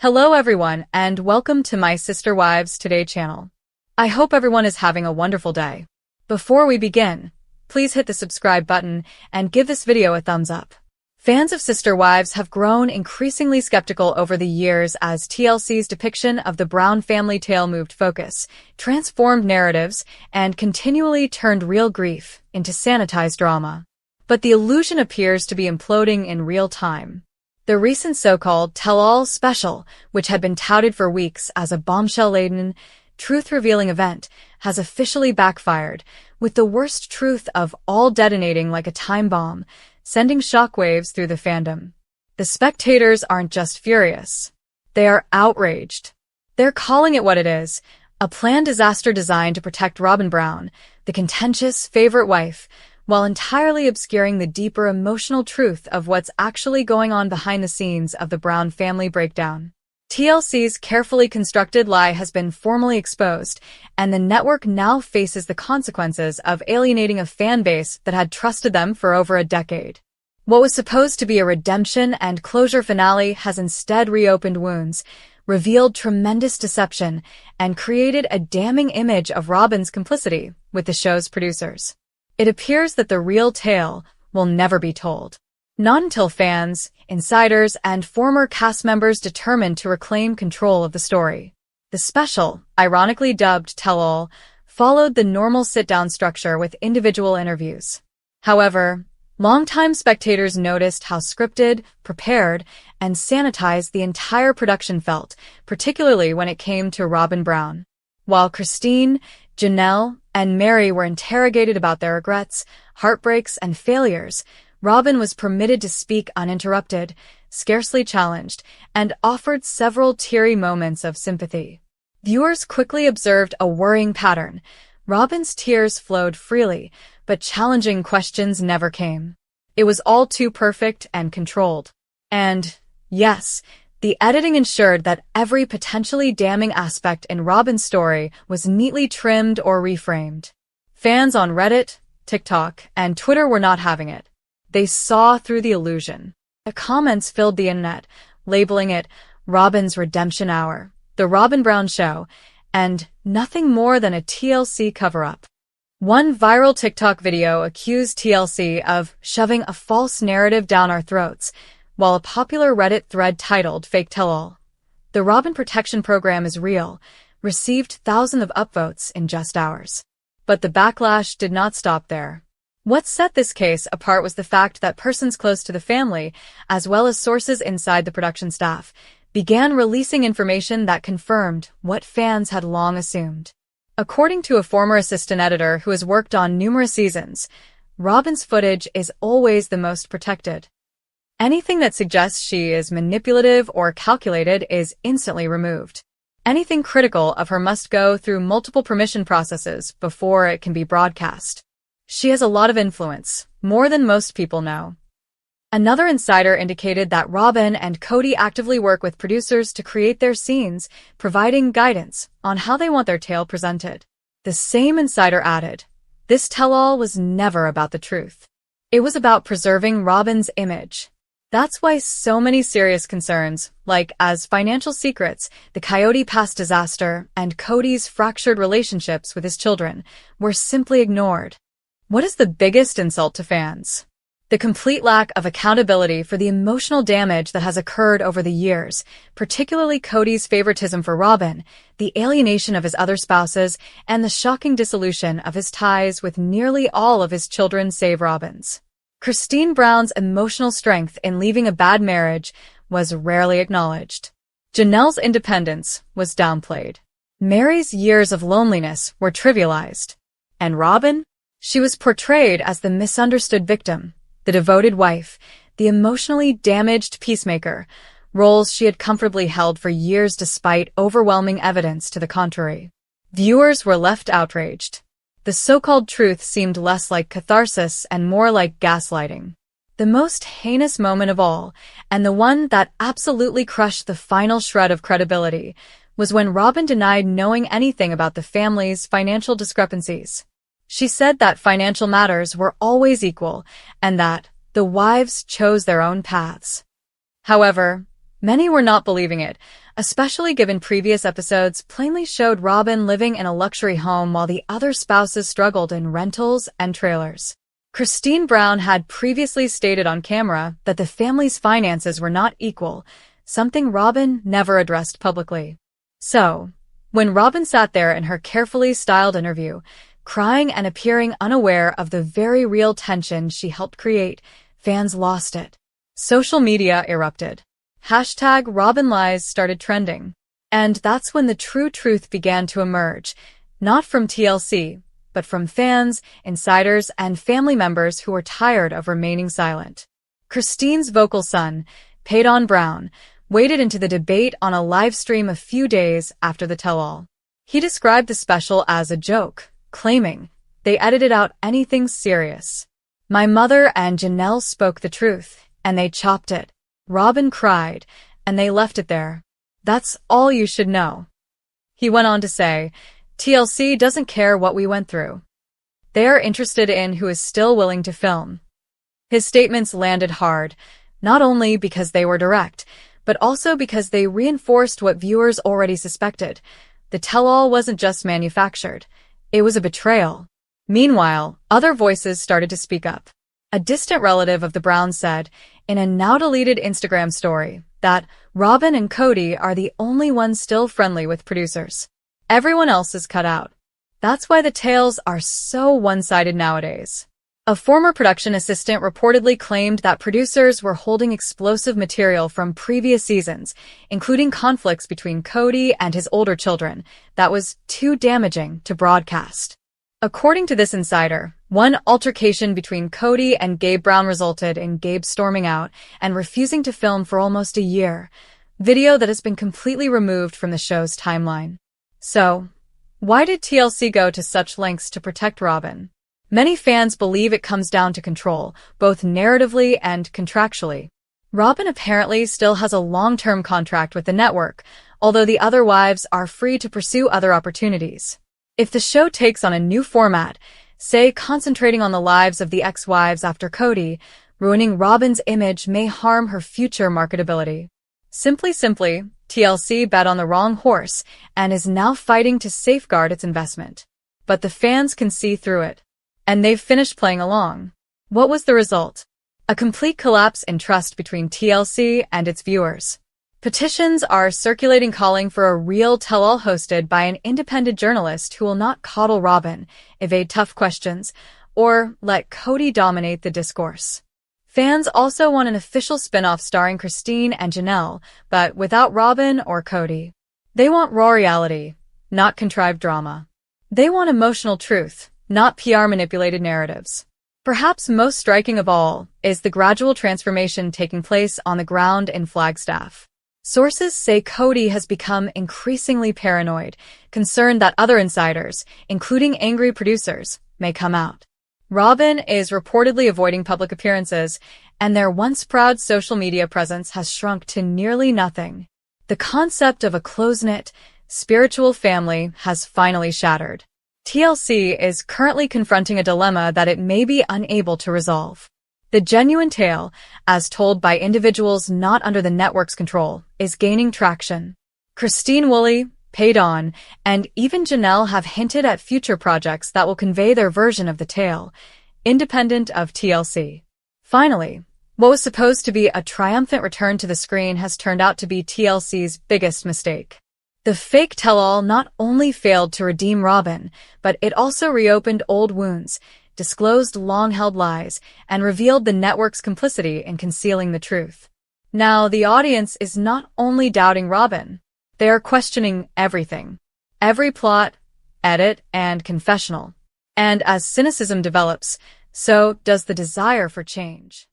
Hello everyone and welcome to my Sister Wives Today channel. I hope everyone is having a wonderful day. Before we begin, please hit the subscribe button and give this video a thumbs up. Fans of Sister Wives have grown increasingly skeptical over the years as TLC's depiction of the Brown family tale moved focus, transformed narratives, and continually turned real grief into sanitized drama. But the illusion appears to be imploding in real time. The recent so-called tell-all special, which had been touted for weeks as a bombshell-laden, truth-revealing event, has officially backfired, with the worst truth of all detonating like a time bomb, sending shockwaves through the fandom. The spectators aren't just furious. They are outraged. They're calling it what it is, a planned disaster designed to protect Robyn Brown, the contentious favorite wife, while entirely obscuring the deeper emotional truth of what's actually going on behind the scenes of the Brown family breakdown. TLC's carefully constructed lie has been formally exposed, and the network now faces the consequences of alienating a fan base that had trusted them for over a decade. What was supposed to be a redemption and closure finale has instead reopened wounds, revealed tremendous deception, and created a damning image of Robyn's complicity with the show's producers. It appears that the real tale will never be told. Not until fans, insiders, and former cast members determined to reclaim control of the story. The special, ironically dubbed Tell-All, followed the normal sit-down structure with individual interviews. However, longtime spectators noticed how scripted, prepared, and sanitized the entire production felt, particularly when it came to Robyn Brown. While Christine, Janelle, and Mary were interrogated about their regrets, heartbreaks, and failures, Robyn was permitted to speak uninterrupted, scarcely challenged, and offered several teary moments of sympathy. Viewers quickly observed a worrying pattern. Robyn's tears flowed freely, but challenging questions never came. It was all too perfect and controlled. And, yes, the editing ensured that every potentially damning aspect in Robyn's story was neatly trimmed or reframed. Fans on Reddit, TikTok, and Twitter were not having it. They saw through the illusion. The comments filled the internet, labeling it Robyn's Redemption Hour, The Robyn Brown Show, and nothing more than a TLC cover-up. One viral TikTok video accused TLC of shoving a false narrative down our throats, while a popular Reddit thread titled Fake Tell-All, The Robyn Protection Program is Real, received thousands of upvotes in just hours. But the backlash did not stop there. What set this case apart was the fact that persons close to the family, as well as sources inside the production staff, began releasing information that confirmed what fans had long assumed. According to a former assistant editor who has worked on numerous seasons, Robyn's footage is always the most protected. Anything that suggests she is manipulative or calculated is instantly removed. Anything critical of her must go through multiple permission processes before it can be broadcast. She has a lot of influence, more than most people know. Another insider indicated that Robyn and Cody actively work with producers to create their scenes, providing guidance on how they want their tale presented. The same insider added, this tell-all was never about the truth. It was about preserving Robyn's image. That's why so many serious concerns, like as financial secrets, the Coyote Pass disaster, and Cody's fractured relationships with his children, were simply ignored. What is the biggest insult to fans? The complete lack of accountability for the emotional damage that has occurred over the years, particularly Cody's favoritism for Robyn, the alienation of his other spouses, and the shocking dissolution of his ties with nearly all of his children save Robyn's. Christine Brown's emotional strength in leaving a bad marriage was rarely acknowledged. Janelle's independence was downplayed. Mary's years of loneliness were trivialized. And Robyn? She was portrayed as the misunderstood victim, the devoted wife, the emotionally damaged peacemaker, roles she had comfortably held for years despite overwhelming evidence to the contrary. Viewers were left outraged. The so-called truth seemed less like catharsis and more like gaslighting. The most heinous moment of all, and the one that absolutely crushed the final shred of credibility, was when Robyn denied knowing anything about the family's financial discrepancies. She said that financial matters were always equal, and that the wives chose their own paths. However, Many were not believing it, especially given previous episodes plainly showed Robyn living in a luxury home while the other spouses struggled in rentals and trailers. Christine Brown had previously stated on camera that the family's finances were not equal, something Robyn never addressed publicly. So, when Robyn sat there in her carefully styled interview, crying and appearing unaware of the very real tension she helped create, fans lost it. Social media erupted. #RobynLies started trending. And that's when the true truth began to emerge, not from TLC, but from fans, insiders, and family members who were tired of remaining silent. Christine's vocal son, Paydon Brown, waded into the debate on a live stream a few days after the tell-all. He described the special as a joke, claiming, "They edited out anything serious. My mother and Janelle spoke the truth, and they chopped it. Robyn cried, and they left it there. That's all you should know." He went on to say, "TLC doesn't care what we went through. They are interested in who is still willing to film." His statements landed hard, not only because they were direct, but also because they reinforced what viewers already suspected. The tell-all wasn't just manufactured. It was a betrayal. Meanwhile, other voices started to speak up. A distant relative of the Browns said, in a now-deleted Instagram story, that Robyn and Cody are the only ones still friendly with producers. Everyone else is cut out. That's why the tales are so one-sided nowadays. A former production assistant reportedly claimed that producers were holding explosive material from previous seasons, including conflicts between Cody and his older children, that was too damaging to broadcast. According to this insider, one altercation between Cody and Gabe Brown resulted in Gabe storming out and refusing to film for almost a year, video that has been completely removed from the show's timeline. So, why did TLC go to such lengths to protect Robyn? Many fans believe it comes down to control, both narratively and contractually. Robyn apparently still has a long-term contract with the network, although the other wives are free to pursue other opportunities. If the show takes on a new format, say concentrating on the lives of the ex-wives after Cody, ruining Robyn's image may harm her future marketability. Simply, TLC bet on the wrong horse and is now fighting to safeguard its investment. But the fans can see through it. And they've finished playing along. What was the result? A complete collapse in trust between TLC and its viewers. Petitions are circulating calling for a real tell-all hosted by an independent journalist who will not coddle Robyn, evade tough questions, or let Cody dominate the discourse. Fans also want an official spin-off starring Christine and Janelle, but without Robyn or Cody. They want raw reality, not contrived drama. They want emotional truth, not PR-manipulated narratives. Perhaps most striking of all is the gradual transformation taking place on the ground in Flagstaff. Sources say Cody has become increasingly paranoid, concerned that other insiders, including angry producers, may come out. Robyn is reportedly avoiding public appearances, and their once proud social media presence has shrunk to nearly nothing. The concept of a close-knit, spiritual family has finally shattered. TLC is currently confronting a dilemma that it may be unable to resolve. The genuine tale, as told by individuals not under the network's control, is gaining traction. Christine Woolley, Paydon, and even Janelle have hinted at future projects that will convey their version of the tale, independent of TLC. Finally, what was supposed to be a triumphant return to the screen has turned out to be TLC's biggest mistake. The fake tell-all not only failed to redeem Robyn, but it also reopened old wounds, disclosed long-held lies, and revealed the network's complicity in concealing the truth. Now, the audience is not only doubting Robyn, they are questioning everything. Every plot, edit, and confessional. And as cynicism develops, so does the desire for change.